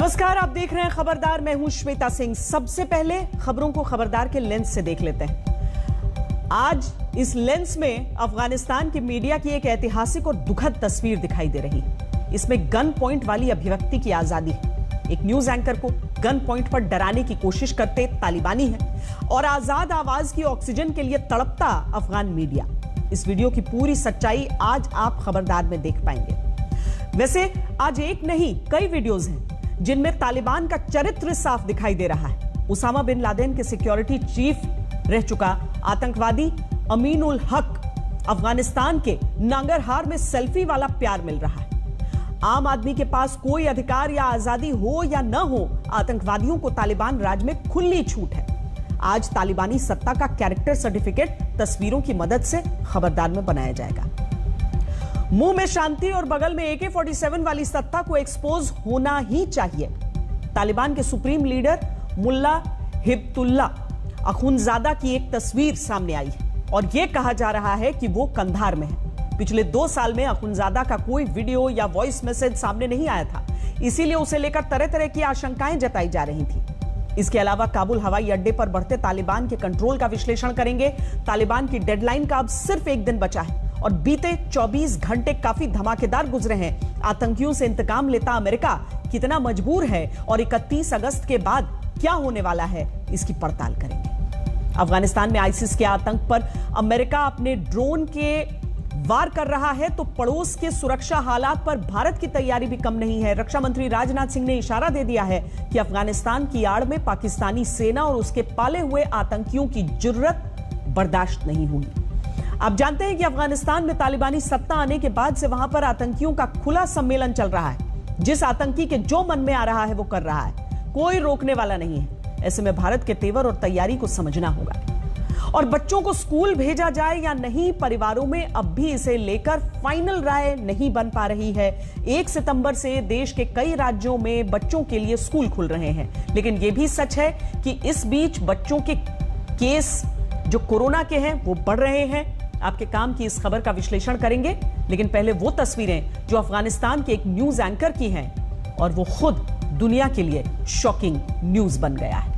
नमस्कार, आप देख रहे हैं खबरदार। मैं हूं श्वेता सिंह। सबसे पहले खबरों को खबरदार के लेंस से देख लेते हैं। आज इस लेंस में अफगानिस्तान की मीडिया की एक ऐतिहासिक और दुखद तस्वीर दिखाई दे रही। इसमें गन पॉइंट वाली अभिव्यक्ति की आजादी है। एक न्यूज एंकर को गन पॉइंट पर डराने की कोशिश करते तालिबानी है और आजाद आवाज की ऑक्सीजन के लिए तड़पता अफगान मीडिया। इस वीडियो की पूरी सच्चाई आज आप खबरदार में देख पाएंगे। वैसे आज एक नहीं कई वीडियोज हैं जिनमें तालिबान का चरित्र साफ दिखाई दे रहा है। उसामा बिन लादेन के सिक्योरिटी चीफ रह चुका आतंकवादी अमीन उल हक अफगानिस्तान के नांगरहार में सेल्फी वाला प्यार मिल रहा है। आम आदमी के पास कोई अधिकार या आजादी हो या न हो, आतंकवादियों को तालिबान राज में खुली छूट है। आज तालिबानी सत्ता का कैरेक्टर सर्टिफिकेट तस्वीरों की मदद से खबरदार में बनाया जाएगा। मुंह में शांति और बगल में AK-47 वाली सत्ता को एक्सपोज होना ही चाहिए। तालिबान के सुप्रीम लीडर मुल्ला हिब्तुल्ला अखुंजादा की एक तस्वीर सामने आई है और यह कहा जा रहा है कि वो कंधार में है। पिछले 2 साल में अखुंजादा का कोई वीडियो या वॉइस मैसेज सामने नहीं आया था, इसीलिए उसे लेकर तरह तरह की आशंकाएं जताई जा रही थी। इसके अलावा काबुल हवाई अड्डे पर बढ़ते तालिबान के कंट्रोल का विश्लेषण करेंगे। तालिबान की डेडलाइन का अब सिर्फ 1 दिन बचा है और बीते 24 घंटे काफी धमाकेदार गुजरे हैं। आतंकियों से इंतकाम लेता अमेरिका कितना मजबूर है और 31 अगस्त के बाद क्या होने वाला है, इसकी पड़ताल करेंगे। अफगानिस्तान में आईसिस के आतंक पर अमेरिका अपने ड्रोन के वार कर रहा है तो पड़ोस के सुरक्षा हालात पर भारत की तैयारी भी कम नहीं है। रक्षा मंत्री राजनाथ सिंह ने इशारा दे दिया है कि अफगानिस्तान की आड़ में पाकिस्तानी सेना और उसके पाले हुए आतंकियों की जुर्रत बर्दाश्त नहीं होगी। आप जानते हैं कि अफगानिस्तान में तालिबानी सत्ता आने के बाद से वहां पर आतंकियों का खुला सम्मेलन चल रहा है। जिस आतंकी के जो मन में आ रहा है वो कर रहा है, कोई रोकने वाला नहीं है। ऐसे में भारत के तेवर और तैयारी को समझना होगा। और बच्चों को स्कूल भेजा जाए या नहीं, परिवारों में अब भी इसे लेकर फाइनल राय नहीं बन पा रही है। 1 सितंबर से देश के कई राज्यों में बच्चों के लिए स्कूल खुल रहे हैं, लेकिन यह भी सच है कि इस बीच बच्चों के केस जो कोरोना के हैं वो बढ़ रहे हैं। आपके काम की इस खबर का विश्लेषण करेंगे, लेकिन पहले वो तस्वीरें जो अफगानिस्तान के एक न्यूज एंकर की हैं और वो खुद दुनिया के लिए शॉकिंग न्यूज बन गया है।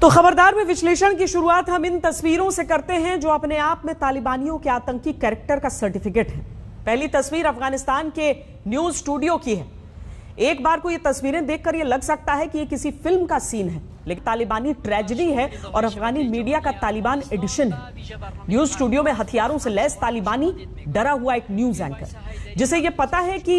तो खबरदार में विश्लेषण की शुरुआत हम इन तस्वीरों से करते हैं जो अपने आप में तालिबानियों के आतंकी कैरेक्टर का सर्टिफिकेट है। पहली तस्वीर अफगानिस्तान के न्यूज स्टूडियो की है। एक बार को ये तस्वीरें देखकर ये लग सकता है कि ये किसी फिल्म का सीन है, लेकिन तालिबानी ट्रेजेडी है और अफगानी मीडिया का तालिबान एडिशन है। न्यूज स्टूडियो में हथियारों से लैस तालिबानी डरा हुआ एक न्यूज एंकर, जिसे ये पता है कि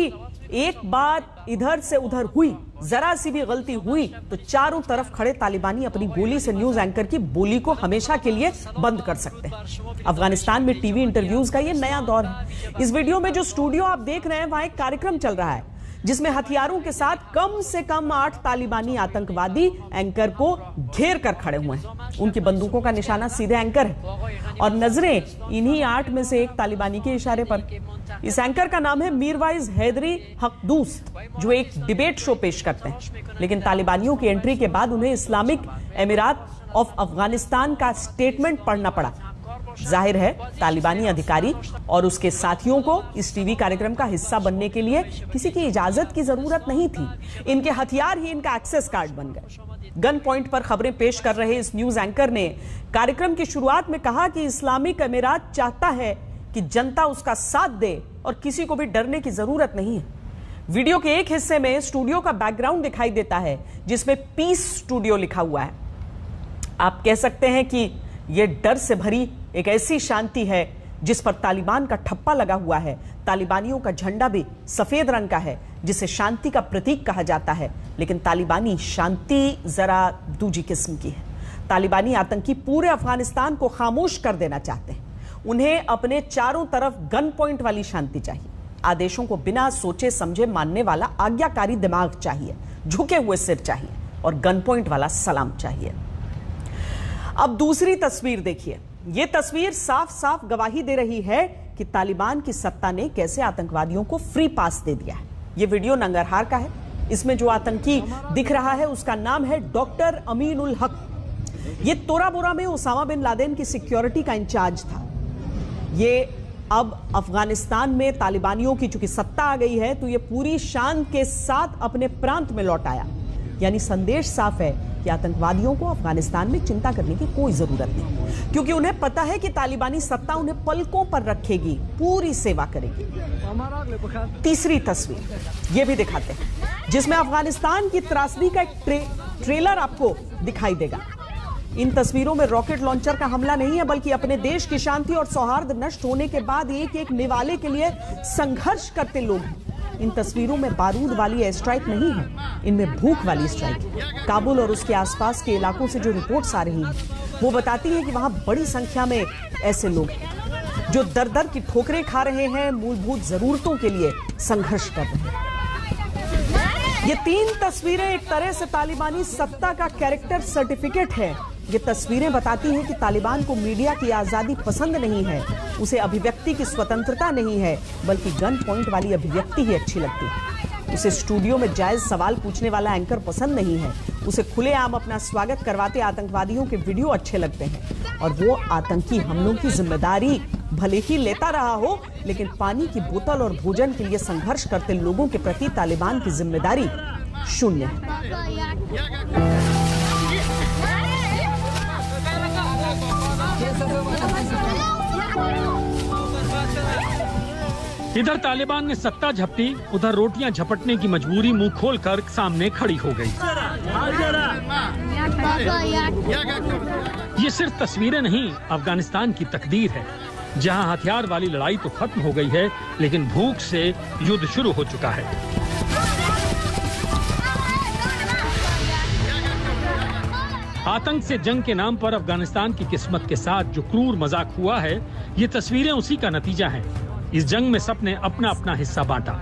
एक बात इधर से उधर हुई, जरा सी भी गलती हुई तो चारों तरफ खड़े तालिबानी अपनी गोली से न्यूज एंकर की बोली को हमेशा के लिए बंद कर सकते हैं। अफगानिस्तान में टीवी इंटरव्यूज का ये नया दौर है। इस वीडियो में जो स्टूडियो आप देख रहे हैं वहां एक कार्यक्रम चल रहा है जिसमें हथियारों के साथ कम से कम 8 तालिबानी आतंकवादी एंकर को घेर कर खड़े हुए हैं। उनकी बंदूकों का निशाना सीधे एंकर है और नजरें इन्हीं 8 में से एक तालिबानी के इशारे पर। इस एंकर का नाम है मीरवाइज हैदरी हकदूस, जो एक डिबेट शो पेश करते हैं, लेकिन तालिबानियों की एंट्री के बाद उन्हें इस्लामिक अमीरात ऑफ अफगानिस्तान का स्टेटमेंट पढ़ना पड़ा। जाहिर है तालिबानी अधिकारी और उसके साथियों को इस टीवी कार्यक्रम का हिस्सा बनने के लिए किसी की इजाजत की जरूरत नहीं थी। इनके हथियार ही इनका एक्सेस कार्ड बन गए। गन पॉइंट पर खबरें पेश कर रहे इस न्यूज एंकर ने कार्यक्रम की शुरुआत में कहा कि इस्लामिक अमीरात चाहता है कि जनता उसका साथ दे और किसी को भी डरने की जरूरत नहीं है। वीडियो के एक हिस्से में स्टूडियो का बैकग्राउंड दिखाई देता है जिसमें पीस स्टूडियो लिखा हुआ है। आप कह सकते हैं कि यह डर से भरी एक ऐसी शांति है जिस पर तालिबान का ठप्पा लगा हुआ है। तालिबानियों का झंडा भी सफेद रंग का है जिसे शांति का प्रतीक कहा जाता है, लेकिन तालिबानी शांति जरा दूजी किस्म की है। तालिबानी आतंकी पूरे अफगानिस्तान को खामोश कर देना चाहते हैं। उन्हें अपने चारों तरफ गन पॉइंट वाली शांति चाहिए। आदेशों को बिना सोचे समझे मानने वाला आज्ञाकारी दिमाग चाहिए, झुके हुए सिर चाहिए और गन पॉइंट वाला सलाम चाहिए। अब दूसरी तस्वीर देखिए। यह तस्वीर साफ साफ गवाही दे रही है कि तालिबान की सत्ता ने कैसे आतंकवादियों को फ्री पास दे दिया है। यह वीडियो नंगरहार का है। इसमें जो आतंकी दिख रहा है उसका नाम है डॉक्टर अमीन उल हक। ये तोरा बोरा में ओसामा बिन लादेन की सिक्योरिटी का इंचार्ज था। ये अब अफगानिस्तान में तालिबानियों की चूंकि सत्ता आ गई है तो ये पूरी शान के साथ अपने प्रांत में लौट आया। यानी संदेश साफ है कि आतंकवादियों को अफगानिस्तान में चिंता करने की कोई जरूरत नहीं, क्योंकि उन्हें पता है कि तालिबानी सत्ता उन्हें पलकों पर रखेगी, पूरी सेवा करेगी। तीसरी तस्वीर ये भी दिखाते हैं जिसमें अफगानिस्तान की त्रासदी का एक ट्रेलर आपको दिखाई देगा। इन तस्वीरों में रॉकेट लॉन्चर का हमला नहीं है, बल्कि अपने देश की शांति और सौहार्द नष्ट होने के बाद एक एक निवाले के लिए संघर्ष करते लोग हैं। इन तस्वीरों में बारूद वाली एयर स्ट्राइक नहीं है, इनमें भूख वाली स्ट्राइक है। काबुल और उसके आसपास के इलाकों से जो रिपोर्ट्स आ रही हैं वो बताती है कि वहां बड़ी संख्या में ऐसे लोग हैं जो दर दर की ठोकरें खा रहे हैं, मूलभूत जरूरतों के लिए संघर्ष कर रहे हैं। ये तीन तस्वीरें एक तरह से तालिबानी सत्ता का कैरेक्टर सर्टिफिकेट है। ये तस्वीरें बताती हैं कि तालिबान को मीडिया की आजादी पसंद नहीं है, उसे अभिव्यक्ति की स्वतंत्रता नहीं है, बल्कि गन पॉइंट वाली अभिव्यक्ति ही अच्छी लगती है। उसे स्टूडियो में जायज सवाल पूछने वाला एंकर पसंद नहीं है, उसे खुलेआम अपना स्वागत करवाते आतंकवादियों के वीडियो अच्छे लगते हैं। और वो आतंकी हमलों की जिम्मेदारी भले ही लेता रहा हो, लेकिन पानी की बोतल और भोजन के लिए संघर्ष करते लोगों के प्रति तालिबान की जिम्मेदारी शून्य है। इधर तालिबान ने सत्ता झपटी, उधर रोटियां झपटने की मजबूरी मुंह खोलकर सामने खड़ी हो गई। ये सिर्फ तस्वीरें नहीं, अफगानिस्तान की तकदीर है, जहां हथियार वाली लड़ाई तो खत्म हो गई है, लेकिन भूख से युद्ध शुरू हो चुका है। आतंक से जंग के नाम पर अफगानिस्तान की किस्मत के साथ जो क्रूर मजाक हुआ है, ये तस्वीरें उसी का नतीजा हैं। इस जंग में सबने अपना अपना हिस्सा बांटा।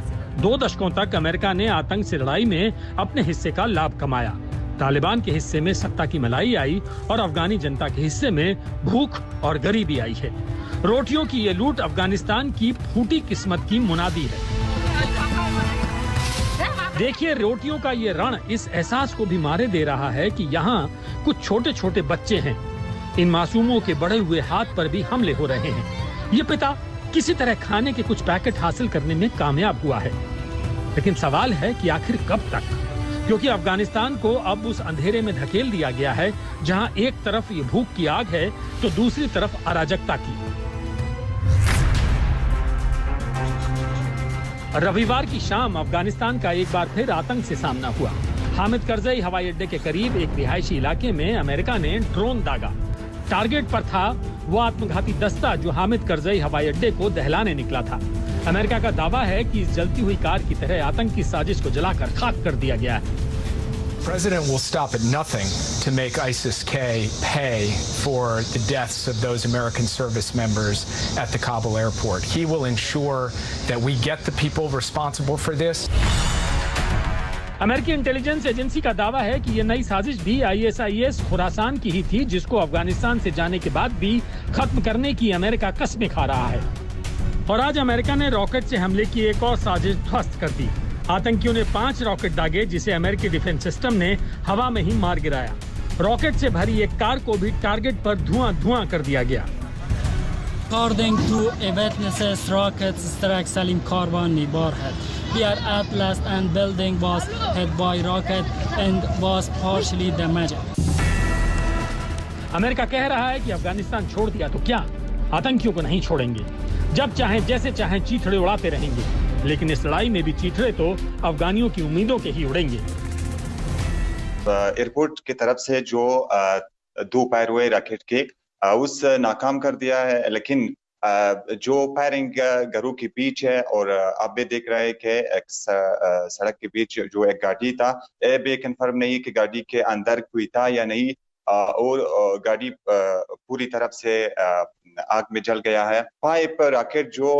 2 दशकों तक अमेरिका ने आतंक से लड़ाई में अपने हिस्से का लाभ कमाया। तालिबान के हिस्से में सत्ता की मलाई आई और अफगानी जनता के हिस्से में भूख और गरीबी आई है। रोटियों की ये लूट अफगानिस्तान की फूटी किस्मत की मुनादी है। देखिए, रोटियों का ये रण इस एहसास को भी मारे दे रहा है कि यहाँ कुछ छोटे छोटे बच्चे हैं। इन मासूमों के बढ़े हुए हाथ पर भी हमले हो रहे हैं। ये पिता किसी तरह खाने के कुछ पैकेट हासिल करने में कामयाब हुआ है, लेकिन सवाल है कि आखिर कब तक, क्योंकि अफगानिस्तान को अब उस अंधेरे में धकेल दिया गया है जहां एक तरफ ये भूख की आग है तो दूसरी तरफ अराजकता की। रविवार की शाम अफगानिस्तान का एक बार फिर आतंक से सामना हुआ। हामिद करजई हवाई अड्डे के करीब एक रिहायशी इलाके में अमेरिका ने ड्रोन दागा। टारगेट पर था वो आत्मघाती दस्ता जो हामिद करजई हवाई अड्डे को दहलाने निकला था। अमेरिका का दावा है कि इस जलती हुई कार की तरह आतंकी साजिश को जलाकर खाक कर दिया गया है। The president will stop at nothing to make ISIS-K pay for the deaths of those American service members at the Kabul airport. He will ensure that we get the people responsible for this. अमेरिकी intelligence agency का दावा है कि ये नई साजिश भी ISIS Khorasan की ही थी, जिसको अफगानिस्तान से जाने के बाद भी खत्म करने की अमेरिका कस्में खा रहा है। और आज अमेरिका ने रॉकेट से हमले की एक और साजिश ध्वस्त कर दी। आतंकियों ने 5 रॉकेट दागे, जिसे अमेरिकी डिफेंस सिस्टम ने हवा में ही मार गिराया। रॉकेट से भरी एक कार को भी टारगेट पर धुआं कर दिया गया। According to eyewitnesses, rockets struck Salim Karwan Warhead. We are at last and building was hit by rocket and was partially damaged. America कह रहा है कि अफगानिस्तान छोड़ दिया तो क्या, आतंकियों को नहीं छोड़ेंगे। जब चाहें जैसे चाहें चीथड़े उड़ाते रहेंगे, लेकिन इस लड़ाई में भी चीथड़े तो अफगानियों की उम्मीदों के ही उड़ेंगे। एयरपोर्ट की तरफ से जो 2 फायर हुए रॉकेट के उस नाकाम कर दिया है, लेकिन जो फायरिंग घरों के बीच है और आप भी देख रहे हैं कि एक सड़क के बीच जो एक गाड़ी था, ये भी कंफर्म नहीं कि गाड़ी के अंदर कोई था या नहीं, और गाड़ी पूरी तरफ से आग में जल गया है। 5 रॉकेट जो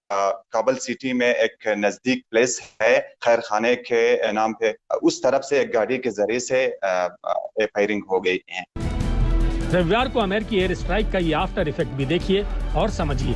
काबुल सिटी में एक नजदीक प्लेस है खैर खाने के नाम पे, उस तरफ से एक गाड़ी के जरिए से फायरिंग हो गई है। रविवार को अमेरिकी एयर स्ट्राइक का ये आफ्टर इफेक्ट भी देखिए और समझिए।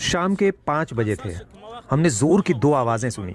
शाम के 5 बजे थे। हमने जोर की 2 आवाजें सुनी।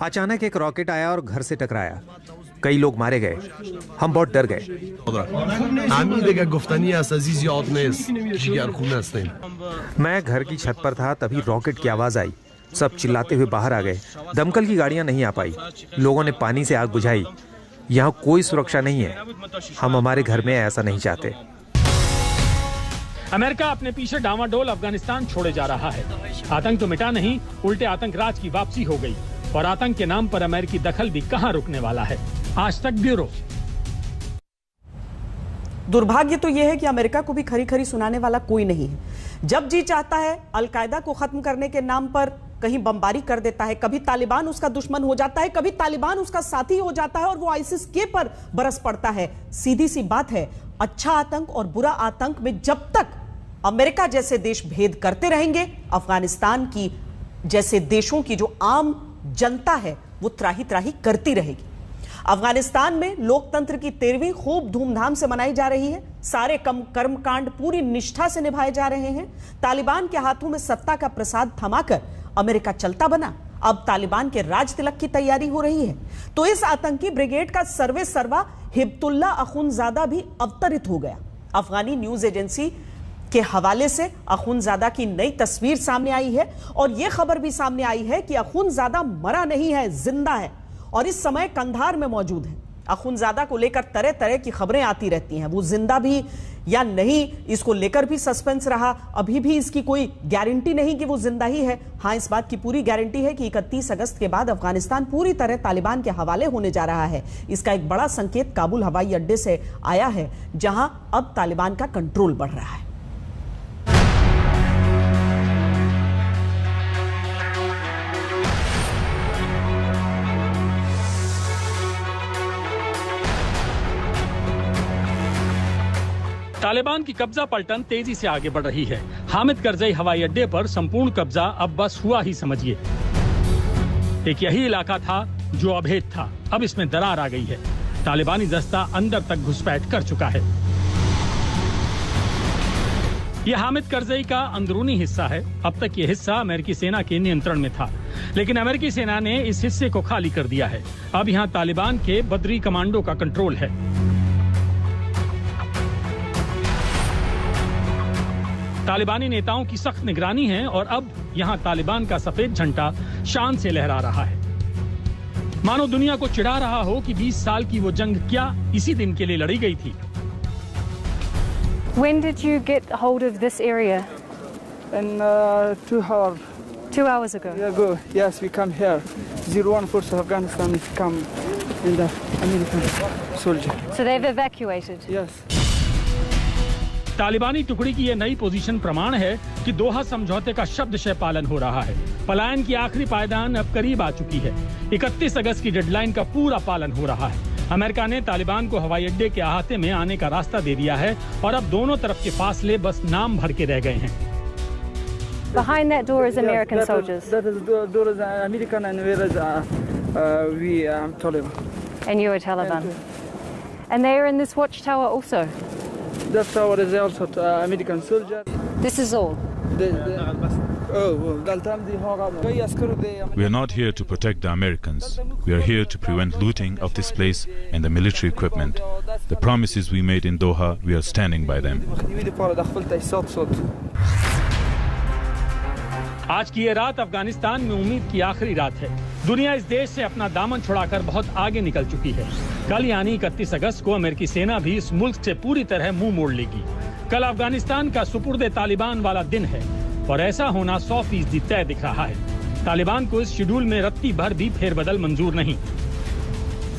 अचानक एक रॉकेट आया और घर से टकराया। कई लोग मारे गए। हम बहुत डर गए। मैं घर की छत पर था, तभी रॉकेट की आवाज आई। सब चिल्लाते हुए बाहर आ गए। दमकल की गाड़ियां नहीं आ पाई। लोगों ने पानी से आग बुझाई। यहाँ कोई सुरक्षा नहीं है। हम हमारे घर में ऐसा नहीं चाहते। अमेरिका अपने पीछे डामाडोल अफगानिस्तान छोड़े जा रहा है। आतंक तो मिटा नहीं, उल्टे आतंक राज की वापसी हो गई और आतंक के नाम पर अमेरिकी दखल भी कहां रुकने वाला है। आज तक ब्यूरो। दुर्भाग्य तो यह है कि अमेरिका को भी खरी खरी सुनाने वाला कोई नहीं है। जब जी चाहता है अलकायदा को खत्म करने के नाम पर कहीं बमबारी कर देता है, कभी तालिबान उसका दुश्मन हो जाता है, कभी तालिबान उसका साथी हो जाता है और वो आईसिस के पर बरस पड़ता है। सीधी सी बात है, अच्छा आतंक और बुरा आतंक में जब तक अमेरिका जैसे देश भेद करते रहेंगे, अफगानिस्तान की जैसे देशों की जो आम जनता है वो त्राही त्राही करती रहेगी। अफगानिस्तान में लोकतंत्र की 13वीं खूब धूमधाम से मनाई जा रही है। सारे कर्मकांड पूरी निष्ठा से निभाए जा रहे हैं। तालिबान के हाथों में सत्ता का प्रसाद थमाकर अमेरिका चलता बना। अब तालिबान के राज तिलक की तैयारी हो रही है। तो इस आतंकी ब्रिगेड का सर्वे सर्वा हिब्तुल्लाह अखुंज़ादा भी अवतरित हो गया। अफगानी न्यूज एजेंसी के हवाले से अखुंज़ादा की नई तस्वीर सामने आई है और यह खबर भी सामने आई है कि अखुंज़ादा मरा नहीं है, जिंदा है और इस समय कंधार में मौजूद है। अखुंज़ादा को लेकर तरह तरह की खबरें आती रहती हैं। वो जिंदा भी या नहीं, इसको लेकर भी सस्पेंस रहा। अभी भी इसकी कोई गारंटी नहीं कि वो जिंदा ही है। हाँ, इस बात की पूरी गारंटी है कि 31 अगस्त के बाद अफगानिस्तान पूरी तरह तालिबान के हवाले होने जा रहा है। इसका एक बड़ा संकेत काबुल हवाई अड्डे से आया है, जहां अब तालिबान का कंट्रोल बढ़ रहा है। तालिबान की कब्जा पलटन तेजी से आगे बढ़ रही है। हामिद करजई हवाई अड्डे पर संपूर्ण कब्जा अब बस हुआ ही समझिए। एक यही इलाका था जो अभेद था, अब इसमें दरार आ गई है। तालिबानी दस्ता अंदर तक घुसपैठ कर चुका है। यह हामिद करजई का अंदरूनी हिस्सा है। अब तक यह हिस्सा अमेरिकी सेना के नियंत्रण में था, लेकिन अमेरिकी सेना ने इस हिस्से को खाली कर दिया है। अब यहाँ तालिबान के बदरी कमांडो का कंट्रोल है। तालिबानी नेताओं की सख्त निगरानी है और अब यहां तालिबान का सफेद झंडा शान से लहरा रहा है, मानो दुनिया को चिढ़ा रहा हो कि 20 साल की वो जंग क्या इसी दिन के लिए लड़ी गई थी। When did you get hold of this area? In 2 hours. 2 hours ago? Yes, we come here. 01 Force of Afghanistan come in the American soldier. So they've evacuated? Yes. तालिबानी टुकड़ी की यह नई पोजीशन प्रमाण है कि दोहा समझौते का शब्दशः पालन हो रहा है। पलायन की आखिरी पायदान अब करीब आ चुकी है। 31 अगस्त की डेडलाइन का पूरा पालन हो रहा है। अमेरिका ने तालिबान को हवाई अड्डे के अहाते में आने का रास्ता दे दिया है और अब दोनों तरफ के फासले बस नाम भर के रह गए हैं। Behind that door is American soldiers. That is door is American and where is we Taliban. And you are Taliban. And they are in this watchtower also. That tower is also American soldier. This is all. We are not here to protect the Americans. We are here to prevent looting of this place and the military equipment. The promises we made in Doha, we are standing by them. आज की ये रात अफगानिस्तान में उम्मीद की आखिरी रात है। दुनिया इस देश से अपना दामन छुड़ाकर बहुत आगे निकल चुकी है। कल यानी 31 अगस्त को अमेरिकी सेना भी इस मुल्क से पूरी तरह मुंह मोड़ लेगी। कल अफगानिस्तान का सुपुर्दे तालिबान वाला दिन है और ऐसा होना 100% तय दिख रहा है। तालिबान को इस शेड्यूल में रत्ती भर भी फेरबदल मंजूर नहीं।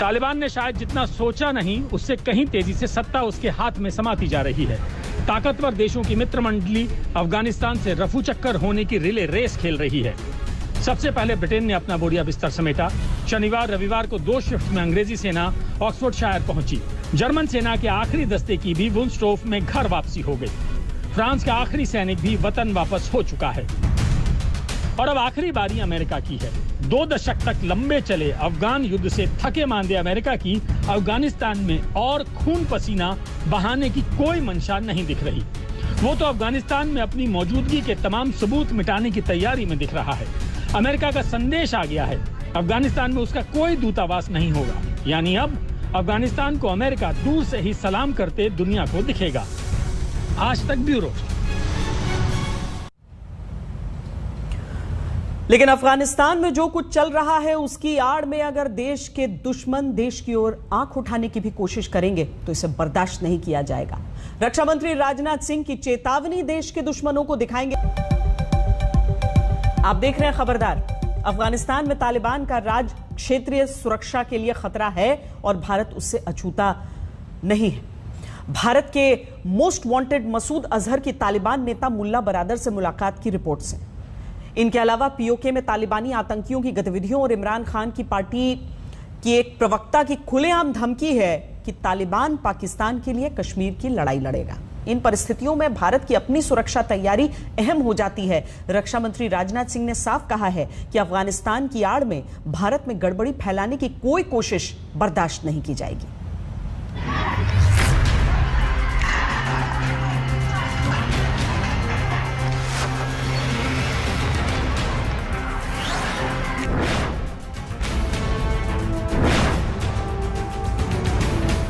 तालिबान ने शायद जितना सोचा नहीं उससे कहीं तेजी से सत्ता उसके हाथ में समाती जा रही है। ताकतवर देशों की मित्र मंडली अफगानिस्तान से रफू चक्कर होने की रिले रेस खेल रही है। सबसे पहले ब्रिटेन ने अपना बोरिया बिस्तर समेटा। शनिवार रविवार को 2 शिफ्ट में अंग्रेजी सेना ऑक्सफोर्डशायर पहुंची। जर्मन सेना के आखिरी दस्ते की भी वुंस्टोफ में घर वापसी हो गई। फ्रांस का आखिरी सैनिक भी वतन वापस हो चुका है और अब आखिरी बारी अमेरिका की है। 2 दशक तक लंबे चले अफगान युद्ध से थके मांदे अमेरिका की अफगानिस्तान में और खून पसीना बहाने की कोई मंशा नहीं दिख रही। वो तो अफगानिस्तान में अपनी मौजूदगी के तमाम सबूत मिटाने की तैयारी में दिख रहा है। अमेरिका का संदेश आ गया है, अफगानिस्तान में उसका कोई दूतावास नहीं होगा। यानी अब अफगानिस्तान को अमेरिका दूर से ही सलाम करते दुनिया को दिखेगा। आज तक ब्यूरो। लेकिन अफगानिस्तान में जो कुछ चल रहा है उसकी आड़ में अगर देश के दुश्मन देश की ओर आंख उठाने की भी कोशिश करेंगे तो इसे बर्दाश्त नहीं किया जाएगा। रक्षा मंत्री राजनाथ सिंह की चेतावनी देश के दुश्मनों को दिखाएंगे। आप देख रहे हैं खबरदार। अफगानिस्तान में तालिबान का राज क्षेत्रीय सुरक्षा के लिए खतरा है और भारत उससे अछूता नहीं है। भारत के मोस्ट वांटेड मसूद अजहर की तालिबान नेता मुल्ला बरादर से मुलाकात की रिपोर्ट्स हैं। इनके अलावा पीओके में तालिबानी आतंकियों की गतिविधियों और इमरान खान की पार्टी की एक प्रवक्ता की खुलेआम धमकी है कि तालिबान पाकिस्तान के लिए कश्मीर की लड़ाई लड़ेगा। इन परिस्थितियों में भारत की अपनी सुरक्षा तैयारी अहम हो जाती है। रक्षा मंत्री राजनाथ सिंह ने साफ कहा है कि अफगानिस्तान की आड़ में भारत में गड़बड़ी फैलाने की कोई कोशिश बर्दाश्त नहीं की जाएगी।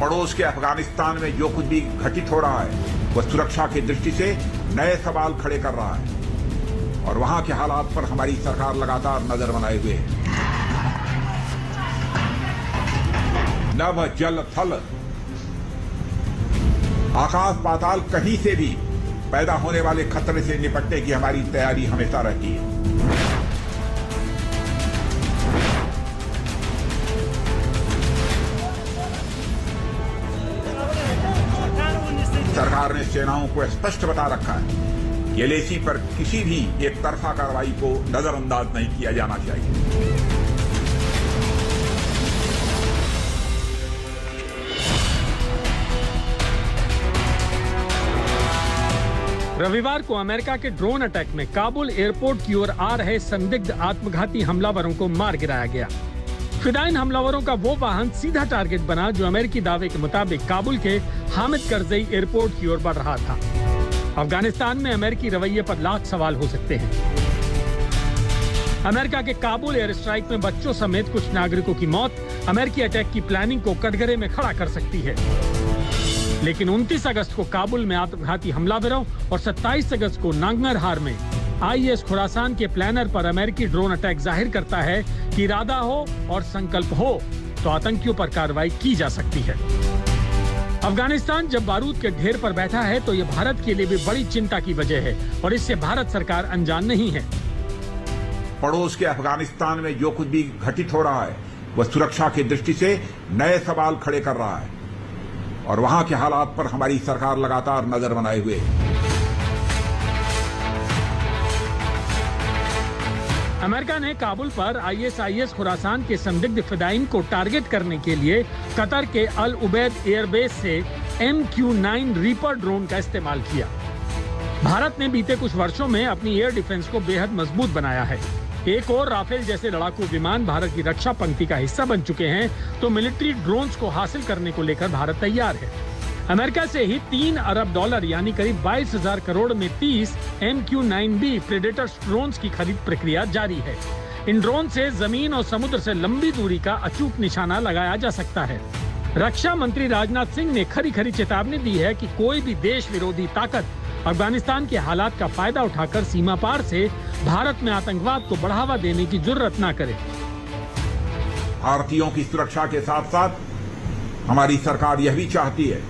पड़ोस के अफगानिस्तान में जो कुछ भी घटित हो रहा है वह सुरक्षा की दृष्टि से नए सवाल खड़े कर रहा है और वहां के हालात पर हमारी सरकार लगातार नजर बनाए हुए है। नभ जल थल आकाश पाताल कहीं से भी पैदा होने वाले खतरे से निपटने की हमारी तैयारी हमेशा रहती है। सरकार ने सेनाओं को स्पष्ट बता रखा है कि एलएसी पर किसी भी एक तरफा कार्रवाई को नजरअंदाज नहीं किया जाना चाहिए। रविवार को अमेरिका के ड्रोन अटैक में काबुल एयरपोर्ट की ओर आ रहे संदिग्ध आत्मघाती हमलावरों को मार गिराया गया। फिदाइन हमलावरों का वो वाहन सीधा टारगेट बना जो अमेरिकी दावे के मुताबिक काबुल के हामिद करजई एयरपोर्ट की ओर बढ़ रहा था। अफगानिस्तान में अमेरिकी रवैये पर लाख सवाल हो सकते हैं। अमेरिका के काबुल एयर स्ट्राइक में बच्चों समेत कुछ नागरिकों की मौत अमेरिकी अटैक की प्लानिंग को कटघरे में खड़ा कर सकती है। लेकिन 29 अगस्त को काबुल में आत्मघाती हमलावरों और 27 अगस्त को नांगरहार में आईएस खुरासान के प्लानर पर अमेरिकी ड्रोन अटैक जाहिर करता है कि इरादा हो और संकल्प हो तो आतंकियों पर कार्रवाई की जा सकती है। अफगानिस्तान जब बारूद के ढेर पर बैठा है तो ये भारत के लिए भी बड़ी चिंता की वजह है और इससे भारत सरकार अनजान नहीं है। पड़ोस के अफगानिस्तान में जो कुछ भी घटित हो रहा है वह सुरक्षा की दृष्टि से नए सवाल खड़े कर रहा है और वहां के हालात पर हमारी सरकार लगातार नजर बनाए हुए है। अमेरिका ने काबुल पर आईएस खुरासान के संदिग्ध फिदाइन को टारगेट करने के लिए कतर के अल उबैद एयरबेस से MQ-9 रीपर ड्रोन का इस्तेमाल किया। भारत ने बीते कुछ वर्षों में अपनी एयर डिफेंस को बेहद मजबूत बनाया है। एक और राफेल जैसे लड़ाकू विमान भारत की रक्षा पंक्ति का हिस्सा बन चुके हैं तो मिलिट्री ड्रोन्स को हासिल करने को लेकर भारत तैयार है। अमेरिका से ही $3 अरब यानी करीब 22,000 करोड़ में 30 MQ-9B प्रेडेटर ड्रोन्स की खरीद प्रक्रिया जारी है। इन ड्रोन से जमीन और समुद्र से लंबी दूरी का अचूक निशाना लगाया जा सकता है। रक्षा मंत्री राजनाथ सिंह ने खरी खरी चेतावनी दी है कि कोई भी देश विरोधी ताकत अफगानिस्तान के हालात का फायदा उठाकर सीमा पार से भारत में आतंकवाद को बढ़ावा देने की जुर्रत न करे। भारतीयों की सुरक्षा के साथ साथ हमारी सरकार यह भी चाहती है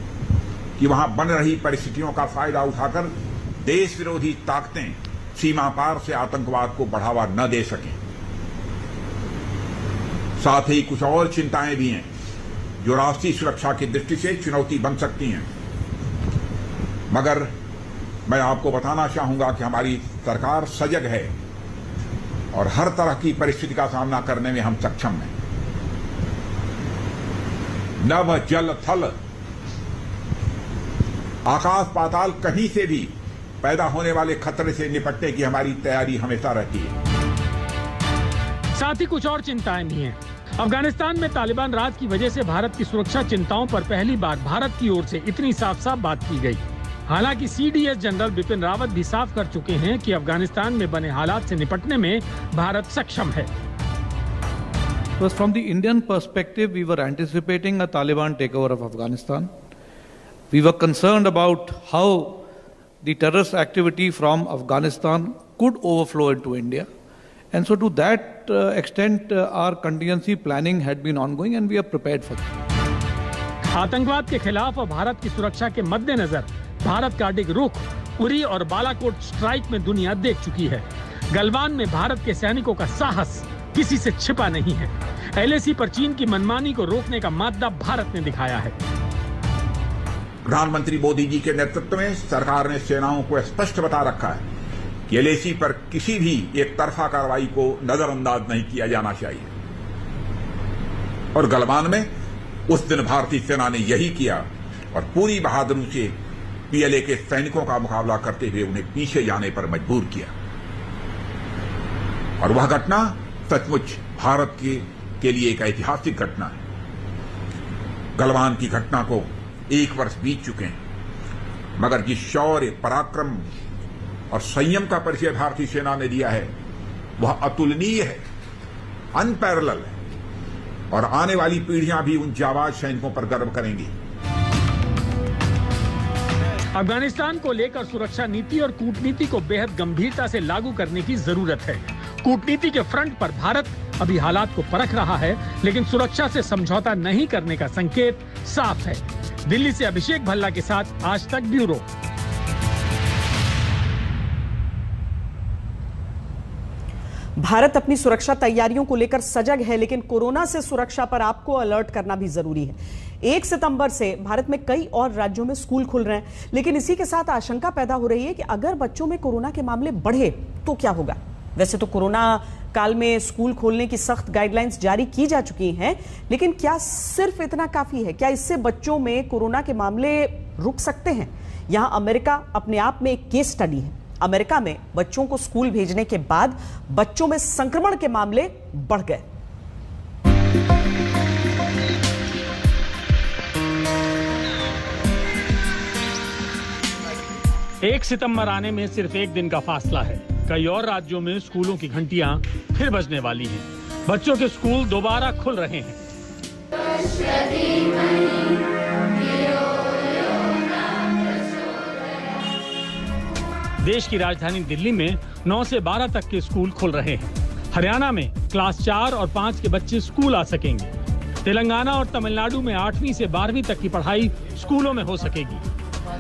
कि वहां बन रही परिस्थितियों का फायदा उठाकर देश विरोधी ताकतें सीमा पार से आतंकवाद को बढ़ावा न दे सकें। साथ ही कुछ और चिंताएं भी हैं जो राष्ट्रीय सुरक्षा की दृष्टि से चुनौती बन सकती हैं, मगर मैं आपको बताना चाहूंगा कि हमारी सरकार सजग है और हर तरह की परिस्थिति का सामना करने में हम सक्षम हैं। नभ जल थल आकाश पाताल कहीं से भी पैदा होने वाले खतरे से निपटने की हमारी तैयारी हमेशा रहती है। साथ ही कुछ और चिंताएं भी हैं। अफगानिस्तान में तालिबान राज की वजह से भारत की सुरक्षा चिंताओं पर पहली बार भारत की ओर से इतनी साफ साफ बात की गई। हालांकि सीडीएस जनरल बिपिन रावत भी साफ कर चुके हैं कि अफगानिस्तान में बने हालात से निपटने में भारत सक्षम है। Because from the Indian perspective, we were anticipating a Taliban takeover of Afghanistan. We were concerned about how the terrorist activity from Afghanistan could overflow into India. And so to that extent, our contingency planning had been ongoing and we are prepared for that. आतंकवाद के खिलाफ और भारत की सुरक्षा के मद्देनजर भारत का अडिग रुख उरी और बालाकोट स्ट्राइक में दुनिया देख चुकी है। गलवान में भारत के सैनिकों का साहस किसी से छिपा नहीं है। एलएसी पर चीन की मनमानी को रोकने का मादा भारत ने दिखाया है। प्रधानमंत्री मोदी जी के नेतृत्व में सरकार ने सेनाओं को स्पष्ट बता रखा है कि एलएसी पर किसी भी एक तरफा कार्रवाई को नजरअंदाज नहीं किया जाना चाहिए। और गलवान में उस दिन भारतीय सेना ने यही किया और पूरी बहादुरी से पीएलए के सैनिकों का मुकाबला करते हुए उन्हें पीछे जाने पर मजबूर किया। और वह घटना सचमुच भारत के लिए एक ऐतिहासिक घटना है। गलवान की घटना को 1 वर्ष बीत चुके हैं, मगर जिस शौर्य, पराक्रम और संयम का परिचय भारतीय सेना ने दिया है वह अतुलनीय है, अनपैरेलल है और आने वाली पीढ़ियां भी उन जाबाज सैनिकों पर गर्व करेंगी। अफगानिस्तान को लेकर सुरक्षा नीति और कूटनीति को बेहद गंभीरता से लागू करने की जरूरत है। कूटनीति के फ्रंट पर भारत अभी हालात को परख रहा है, लेकिन सुरक्षा से समझौता नहीं करने का संकेत साफ है। दिल्ली से अभिषेक भल्ला के साथ आज तक ब्यूरो। भारत अपनी सुरक्षा तैयारियों को लेकर सजग है, लेकिन कोरोना से सुरक्षा पर आपको अलर्ट करना भी जरूरी है। 1 सितंबर से भारत में कई और राज्यों में स्कूल खुल रहे हैं, लेकिन इसी के साथ आशंका पैदा हो रही है कि अगर बच्चों में कोरोना के मामले बढ़े तो क्या होगा। वैसे तो कोरोना काल में स्कूल खोलने की सख्त गाइडलाइंस जारी की जा चुकी हैं, लेकिन क्या सिर्फ इतना काफी है? क्या इससे बच्चों में कोरोना के मामले रुक सकते हैं? यहां अमेरिका अपने आप में एक केस स्टडी है। अमेरिका में बच्चों को स्कूल भेजने के बाद बच्चों में संक्रमण के मामले बढ़ गए। एक सितंबर आने में सिर्फ 1 दिन का फासला है। कई और राज्यों में स्कूलों की घंटियां फिर बजने वाली हैं। बच्चों के स्कूल दोबारा खुल रहे हैं। देश की राजधानी दिल्ली में 9 से 12 तक के स्कूल खुल रहे हैं। हरियाणा में क्लास 4 और 5 के बच्चे स्कूल आ सकेंगे। तेलंगाना और तमिलनाडु में 8वीं से 12वीं तक की पढ़ाई स्कूलों में हो सकेगी।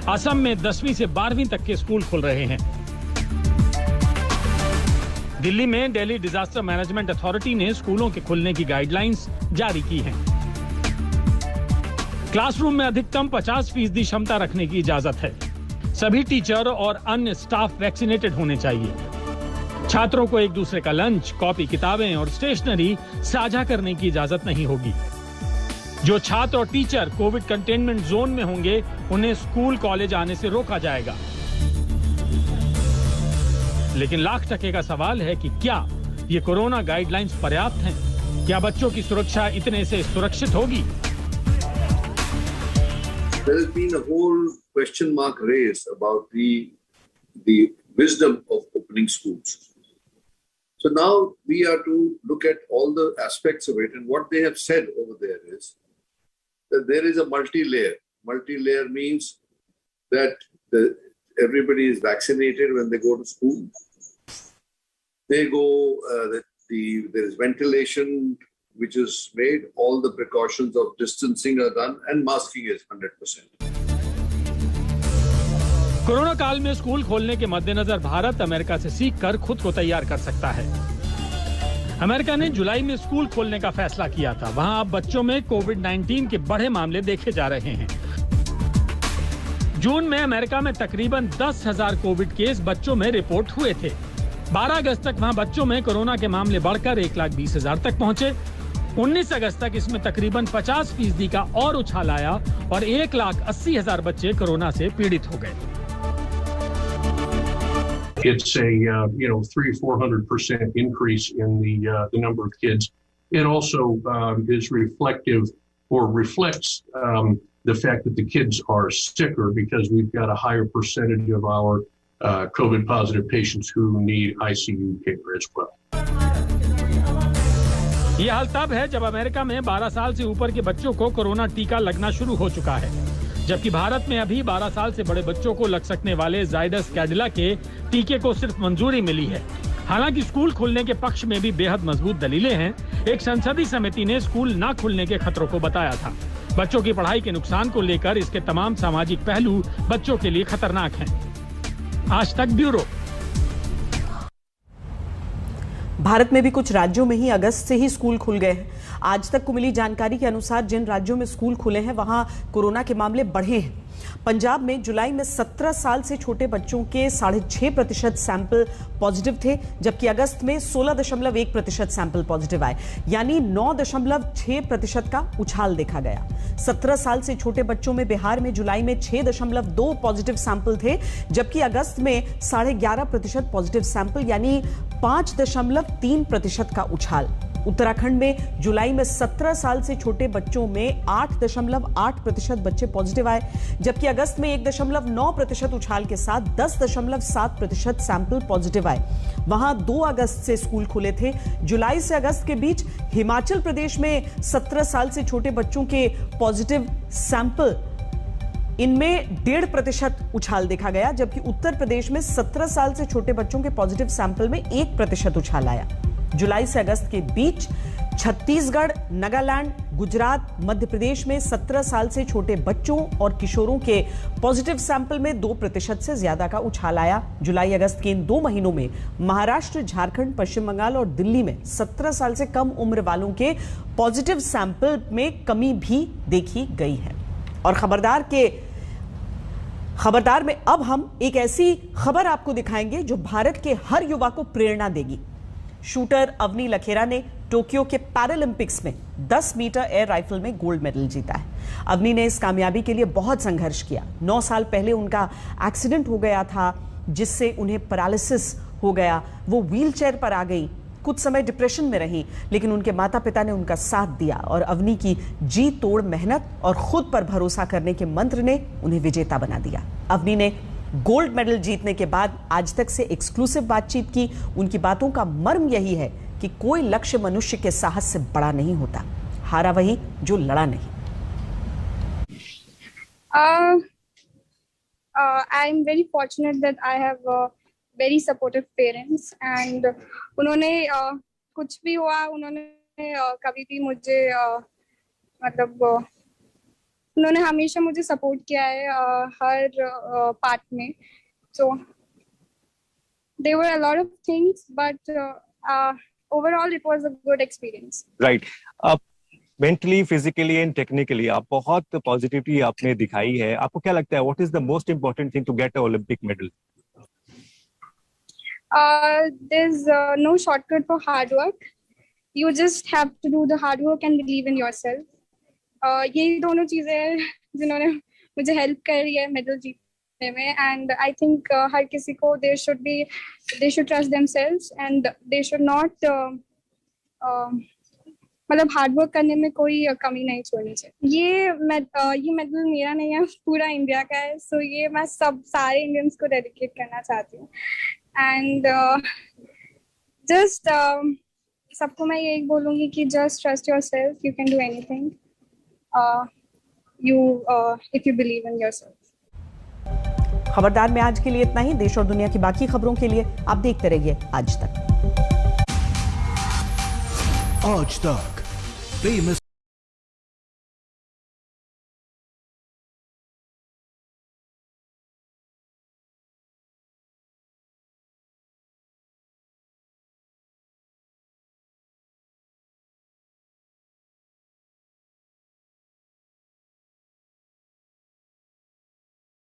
असम में 10वीं से 12वीं तक के स्कूल खुल रहे हैं। दिल्ली में दिल्ली डिजास्टर मैनेजमेंट अथॉरिटी ने स्कूलों के खुलने की गाइडलाइंस जारी की हैं। क्लासरूम में अधिकतम 50% क्षमता रखने की इजाजत है। सभी टीचर और अन्य स्टाफ वैक्सीनेटेड होने चाहिए। छात्रों को एक दूसरे का लंच, कॉपी, किताबें और स्टेशनरी साझा करने की इजाजत नहीं होगी। जो छात्र और टीचर कोविड कंटेनमेंट जोन में होंगे उन्हें स्कूल कॉलेज आने से रोका जाएगा। लेकिन लाख टके का सवाल है कि क्या ये कोरोना गाइडलाइंस पर्याप्त हैं? क्या बच्चों की सुरक्षा इतने से सुरक्षित होगी? There has been a whole question mark raised about the wisdom of opening schools. So now we are to look at all the aspects of it, and what they have said over there is that there is a multi-layer. Multi-layer means that everybody is vaccinated when they go to school. They go, there is ventilation which is made, all the precautions of distancing are done, and masking is 100%. Corona काल में school खोलने के मद्देनजर Bharat America से सीखकर खुद को तैयार कर सकता है। अमेरिका ने जुलाई में स्कूल खोलने का फैसला किया था। वहां अब बच्चों में कोविड-19 के बड़े मामले देखे जा रहे हैं। जून में अमेरिका में तकरीबन 10,000 कोविड केस बच्चों में रिपोर्ट हुए थे। 12 अगस्त तक वहां बच्चों में कोरोना के मामले बढ़कर 1,20,000 तक पहुंचे। 19 अगस्त तक इसमें तकरीबन 50% का और उछाल आया और 1,80,000 बच्चे कोरोना से पीड़ित हो गए। It's a 300-400% increase in the number of kids. It also is reflective or reflects the fact that the kids are sicker because we've got a higher percentage of our COVID positive patients who need ICU care as well. ये हाल तब है जब America में 12 साल से ऊपर के बच्चों को कोरोना टीका लगना शुरू हो चुका है, जबकि भारत में अभी 12 साल से बड़े बच्चों को लग सकने वाले जायडस कैडिला के टीके को सिर्फ मंजूरी मिली है। हालांकि स्कूल खुलने के पक्ष में भी बेहद मजबूत दलीलें हैं। एक संसदीय समिति ने स्कूल न खुलने के खतरों को बताया था। बच्चों की पढ़ाई के नुकसान को लेकर इसके तमाम सामाजिक पहलू बच्चों के लिए खतरनाक हैं। आज तक ब्यूरो। भारत में भी कुछ राज्यों में ही अगस्त से ही स्कूल खुल गए हैं। आज तक को मिली जानकारी के अनुसार जिन राज्यों में स्कूल खुले हैं वहां कोरोना के मामले बढ़े हैं। पंजाब में जुलाई में 17 साल से छोटे बच्चों के 6.5% सैंपल पॉजिटिव थे, जबकि अगस्त में 16.1% सैंपल पॉजिटिव आए, यानी 9.6% का उछाल देखा गया। 17 साल से छोटे बच्चों में बिहार में जुलाई में 6.2 पॉजिटिव सैंपल थे, जबकि अगस्त में 11.5% पॉजिटिव सैंपल, यानी 5.3% का उछाल। उत्तराखंड में जुलाई में 17 साल से छोटे बच्चों में 8.8% बच्चे पॉजिटिव आए, जबकि अगस्त में 1.9% उछाल के साथ 10.7% सैंपल पॉजिटिव आए। वहां 2 अगस्त से स्कूल खुले थे। जुलाई से अगस्त के बीच हिमाचल प्रदेश में 17 साल से छोटे बच्चों के पॉजिटिव सैंपल, इनमें 1.5% उछाल देखा गया, जबकि उत्तर प्रदेश में 17 साल से छोटे बच्चों के पॉजिटिव सैंपल में 1% उछाल आया। जुलाई से अगस्त के बीच छत्तीसगढ़, नागालैंड, गुजरात, मध्य प्रदेश में 17 साल से छोटे बच्चों और किशोरों के पॉजिटिव सैंपल में 2% से ज्यादा का उछाल आया। जुलाई अगस्त के इन 2 महीनों में महाराष्ट्र, झारखंड, पश्चिम बंगाल और दिल्ली में 17 साल से कम उम्र वालों के पॉजिटिव सैंपल में कमी भी देखी गई है। और खबरदार में अब हम एक ऐसी खबर आपको दिखाएंगे जो भारत के हर युवा को प्रेरणा देगी। शूटर अवनी लखेरा ने टोक्यो के पैरालंपिक्स में 10 मीटर एयर राइफल में गोल्ड मेडल जीता है। अवनी ने इस कामयाबी के लिए बहुत संघर्ष किया। 9 साल पहले उनका एक्सीडेंट हो गया था, जिससे उन्हें पैरालिसिस हो गया। वो व्हीलचेयर पर आ गई, कुछ समय डिप्रेशन में रही, लेकिन उनके माता पिता ने उनका साथ दिया और अवनी की जी तोड़ मेहनत और खुद पर भरोसा करने के मंत्र ने उन्हें विजेता बना दिया। अवनी ने गोल्ड मेडल जीतने के बाद आज तक से एक्सक्लूसिव बातचीत की। उनकी बातों का मर्म यही है कि कोई लक्ष्य मनुष्य के साहस से बड़ा नहीं होता, हारा वही जो लड़ा नहीं। I am very fortunate that I have very supportive parents and उन्होंने कुछ भी हुआ उन्होंने कभी भी मुझे मतलब उन्होंने हमेशा मुझे सपोर्ट किया है हर पार्ट में। So there were a lot of things but overall it was a good experience. Right. Mentally, physically and technically आप बहुत पॉजिटिविटी आपने दिखाई है। आपको क्या लगता है what is the most important thing to get a Olympic medal? There's no shortcut for hard work. You just have to do the hard work and believe in yourself. यही दोनों चीजें हैं जिन्होंने मुझे हेल्प करी है मेडल जीतने में। एंड आई थिंक हर किसी को they should trust themselves and they should not मतलब हार्ड वर्क करने में कोई कमी नहीं छोड़नी चाहिए। ये मेडल मेरा नहीं है, पूरा इंडिया का है। सो ये मैं सारे इंडियंस को डेडिकेट करना चाहती हूँ। एंड जस्ट सबको मैं यही बोलूंगी कि just trust yourself, you can do anything, if you believe in yourself. खबरदार में आज के लिए इतना ही। देश और दुनिया की बाकी खबरों के लिए आप देखते रहिए आज तक। आज तक फेमस